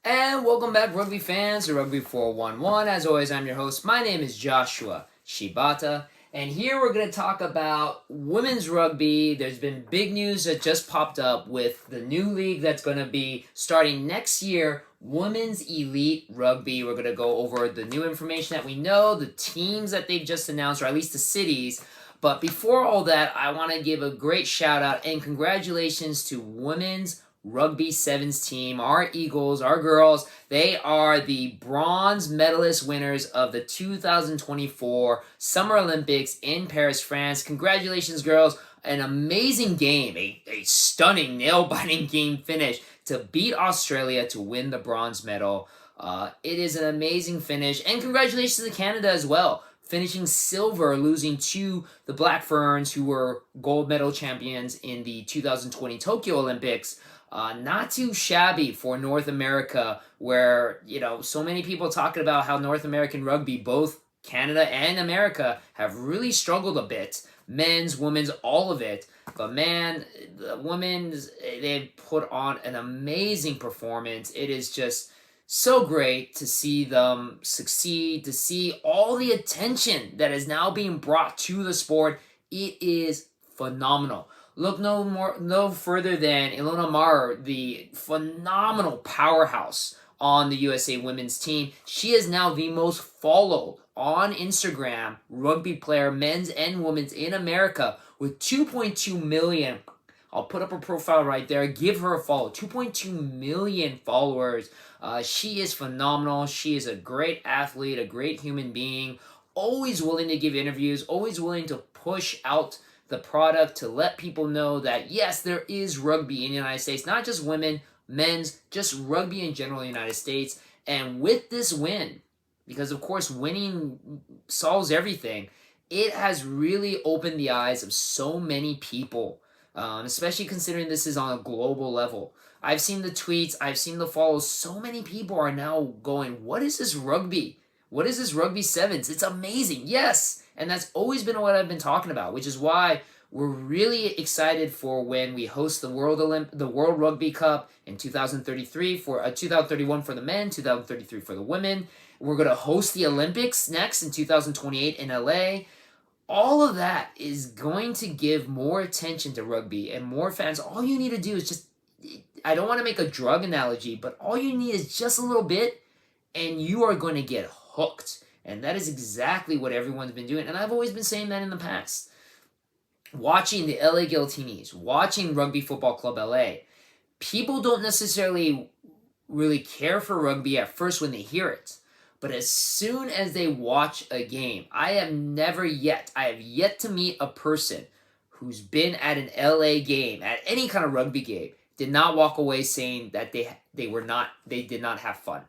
And welcome back, Rugby fans, to Rugby411. As always, I'm your host. My name is Joshua Shibata. And here we're going to talk about women's rugby. There's been big news that just popped up with the new league that's going to be starting next year, Women's Elite Rugby. We're going to go over the new information that we know, the teams that they've just announced, or at least the cities. But before all that, I want to give a great shout out and congratulations to women's Rugby Sevens team, our Eagles, our girls. They are the bronze medalist winners of the 2024 Summer Olympics in Paris, France. Congratulations, girls. An amazing game, a stunning, nail-biting game finish to beat Australia to win the bronze medal. It is an amazing finish, and congratulations to Canada as well, finishing silver, losing to the Black Ferns, who were gold medal champions in the 2020 Tokyo Olympics. Not too shabby for North America, where, so many people talking about how North American rugby, both Canada and America, have really struggled a bit. Men's, women's, all of it. But man, the women's, they've put on an amazing performance. It is just so great to see them succeed, to see all the attention that is now being brought to the sport. It is phenomenal. Look no further than Ilona Maher, the phenomenal powerhouse on the USA women's team. She is now the most followed on Instagram rugby player, men's and women's, in America, with 2.2 million. I'll put up her profile right there. Give her a follow. 2.2 million followers. She is phenomenal. She is a great athlete, a great human being, always willing to give interviews, always willing to push out the product to let people know that, yes, there is rugby in the United States, not just women, men's, just rugby in general in the United States. And with this win, because of course winning solves everything, it has really opened the eyes of so many people, especially considering this is on a global level. I've seen the tweets, I've seen the follows. So many people are now going, what is this rugby? What is this Rugby Sevens? It's amazing. Yes. And that's always been what I've been talking about, which is why we're really excited for when we host the World Rugby Cup in 2033 for 2031 for the men, 2033 for the women. We're going to host the Olympics next in 2028 in LA. All of that is going to give more attention to rugby and more fans. All you need to do is just, I don't want to make a drug analogy, but all you need is just a little bit and you are going to get hooked. And that is exactly what everyone's been doing. And I've always been saying that in the past. Watching the LA Guillotines, watching Rugby Football Club LA, people don't necessarily really care for rugby at first when they hear it. But as soon as they watch a game, I have yet to meet a person who's been at an LA game, at any kind of rugby game, did not walk away saying that they did not have fun.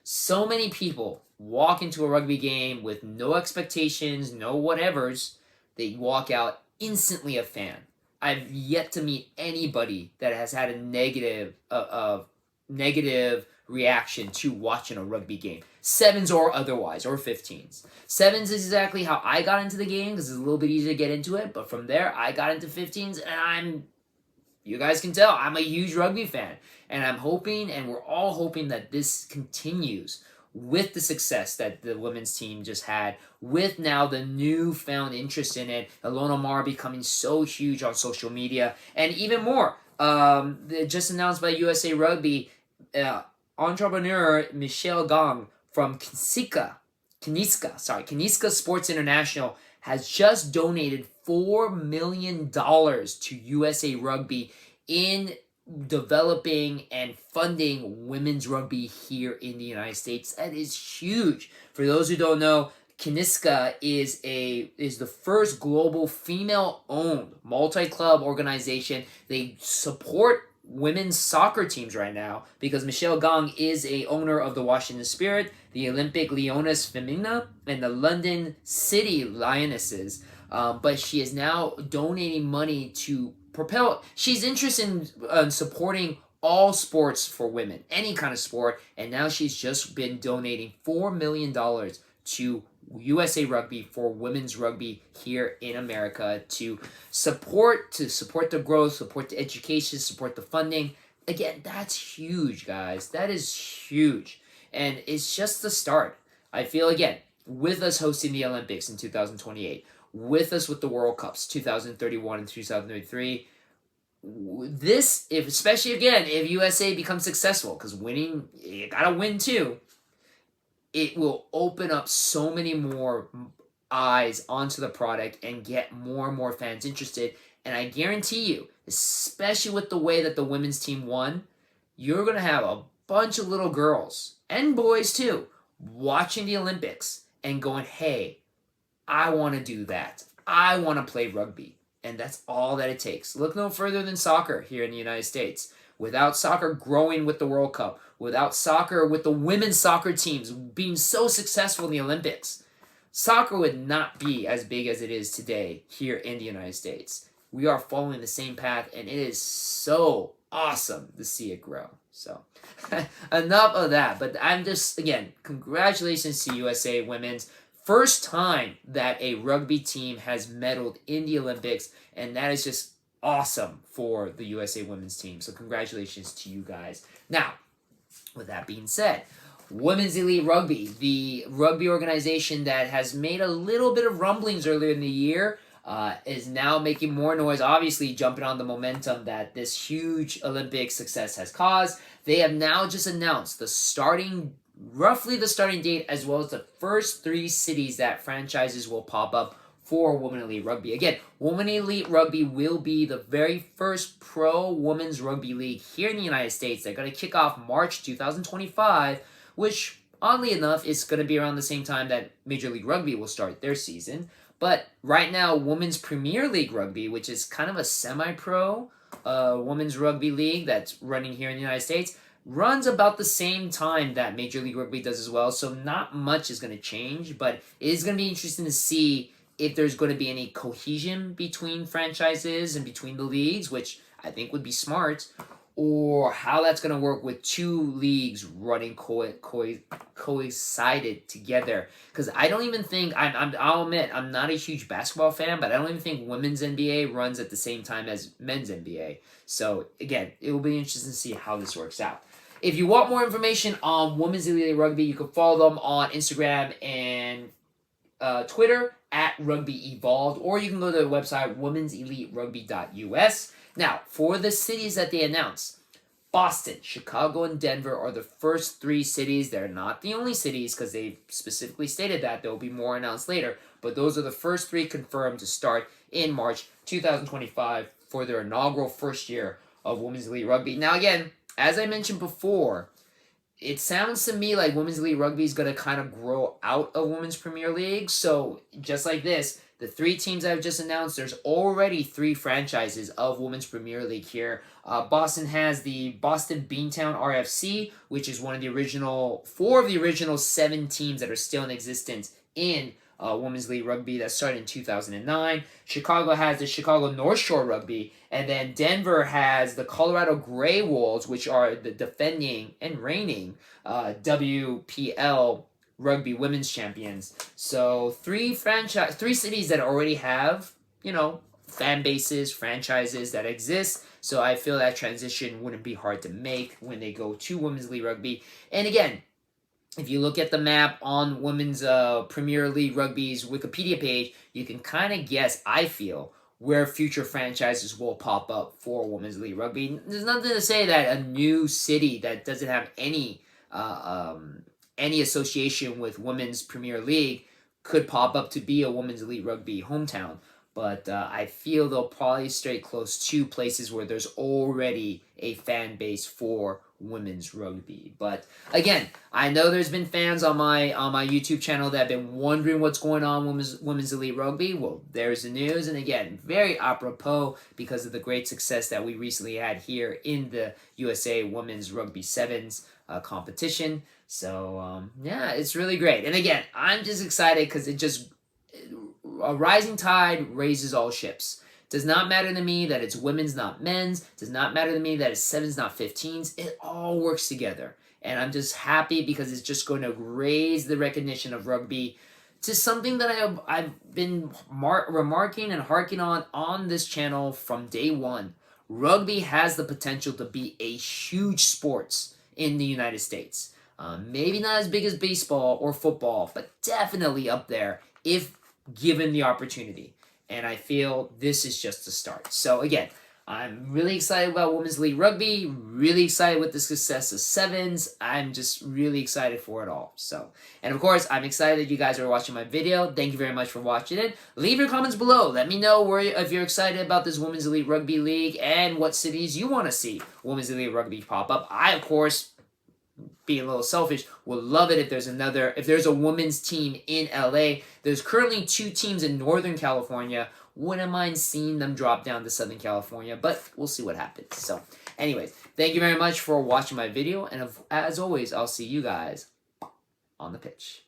So many people walk into a rugby game with no expectations, no whatevers. They walk out instantly a fan. I've yet to meet anybody that has had a negative reaction to watching a rugby game, sevens or otherwise, or 15s. Sevens is exactly how I got into the game because it's a little bit easier to get into it. But from there, I got into 15s, and you guys can tell, I'm a huge rugby fan. And I'm hoping, and we're all hoping, that this continues with the success that the women's team just had, with now the newfound interest in it, Ilona Maher becoming so huge on social media, and even more. Just announced by USA Rugby, entrepreneur Michelle Gong from Kiniska Sports International has just donated $4 million to USA Rugby in developing and funding women's rugby here in the United States. That is huge. For those who don't know, Kiniska is the first global female-owned multi-club organization. They support women's soccer teams right now because Michelle Gong is a owner of the Washington Spirit, the Olympic Leones Femina, and the London City Lionesses. But she is now donating money to propel. She's interested in supporting all sports for women, any kind of sport, and now she's just been donating $4 million to USA Rugby for women's rugby here in America to support the growth, support the education, support the funding. again, that's huge, guys. That is huge. And it's just the start. I feel, again, with us hosting the Olympics in 2028, with us with the World Cups 2031 and 2033, this, if especially again, if USA becomes successful, because winning, you gotta win too, it will open up so many more eyes onto the product and get more and more fans interested. And I guarantee you, especially with the way that the women's team won, you're going to have a bunch of little girls and boys too watching the Olympics and going, hey, I want to do that. I want to play rugby. And that's all that it takes. Look no further than soccer here in the United States. Without soccer growing with the World Cup, without soccer with the women's soccer teams being so successful in the Olympics, soccer would not be as big as it is today here in the United States. We are following the same path, and it is so awesome to see it grow. So, enough of that. But I'm just, again, congratulations to USA Women's. First time that a rugby team has medaled in the Olympics, and that is just awesome for the USA Women's team. So congratulations to you guys. Now, with that being said, Women's Elite Rugby, the rugby organization that has made a little bit of rumblings earlier in the year, is now making more noise, obviously jumping on the momentum that this huge Olympic success has caused. They have now just announced roughly the starting date, as well as the first 3 cities that franchises will pop up for Women Elite Rugby. Again, Women Elite Rugby will be the very first pro women's rugby league here in the United States. They're going to kick off March 2025, which, oddly enough, is going to be around the same time that Major League Rugby will start their season. But right now, Women's Premier League Rugby, which is kind of a semi-pro women's rugby league that's running here in the United States, runs about the same time that Major League Rugby does as well. So not much is going to change, but it is going to be interesting to see if there's going to be any cohesion between franchises and between the leagues, which I think would be smart, or how that's going to work with 2 leagues running coincided together. Because I don't even think, I'll admit, I'm not a huge basketball fan, but I don't even think women's NBA runs at the same time as men's NBA. So again, it will be interesting to see how this works out. If you want more information on Women's Elite Rugby, you can follow them on Instagram and Twitter at Rugby Evolved, or you can go to the website womenseliterugby.us. Now, for the cities that they announced, Boston, Chicago, and Denver are the first 3 cities. They're not the only cities, because they specifically stated that. There will be more announced later, but those are the first 3 confirmed to start in March 2025 for their inaugural first year of Women's Elite Rugby. Now, again, as I mentioned before, it sounds to me like Women's Elite Rugby is going to kind of grow out of Women's Premier League. So just like this, the 3 teams I've just announced, there's already 3 franchises of Women's Premier League here. Boston has the Boston Beantown RFC, which is 4 of the original 7 teams that are still in existence in Women's Elite Rugby that started in 2009. Chicago has the Chicago North Shore Rugby, and then Denver has the Colorado Grey Wolves, which are the defending and reigning WPL Rugby Women's Champions. So 3 cities that already have, fan bases, franchises that exist. So I feel that transition wouldn't be hard to make when they go to Women's Elite Rugby. And again, if you look at the map on Women's Premier League Rugby's Wikipedia page, you can kind of guess, I feel, where future franchises will pop up for Women's Elite Rugby. There's nothing to say that a new city that doesn't have any association with Women's Premier League could pop up to be a Women's Elite Rugby hometown. But I feel they'll probably stay close to places where there's already a fan base for women's rugby. But again, I know there's been fans on my YouTube channel that have been wondering what's going on women's elite rugby. Well, there's the news, and again, very apropos because of the great success that we recently had here in the USA Women's Rugby Sevens competition. So yeah, it's really great. And again, I'm just excited because a rising tide raises all ships. Does not matter to me that it's women's, not men's. Does not matter to me that it's sevens, not 15s. It all works together. And I'm just happy because it's just going to raise the recognition of rugby to something that I've been remarking and harking on this channel from day one. Rugby has the potential to be a huge sport in the United States. Maybe not as big as baseball or football, but definitely up there if given the opportunity. And I feel this is just the start. So again, I'm really excited about Women's Elite Rugby, really excited with the success of Sevens. I'm just really excited for it all. So, and of course, I'm excited that you guys are watching my video. Thank you very much for watching it. Leave your comments below. Let me know if you're excited about this Women's Elite Rugby League and what cities you want to see Women's Elite Rugby pop up. I, of course, being a little selfish, would love it if there's a women's team in LA. There's currently 2 teams in Northern California. Wouldn't mind seeing them drop down to Southern California, but we'll see what happens. So, anyways, thank you very much for watching my video, and as always, I'll see you guys on the pitch.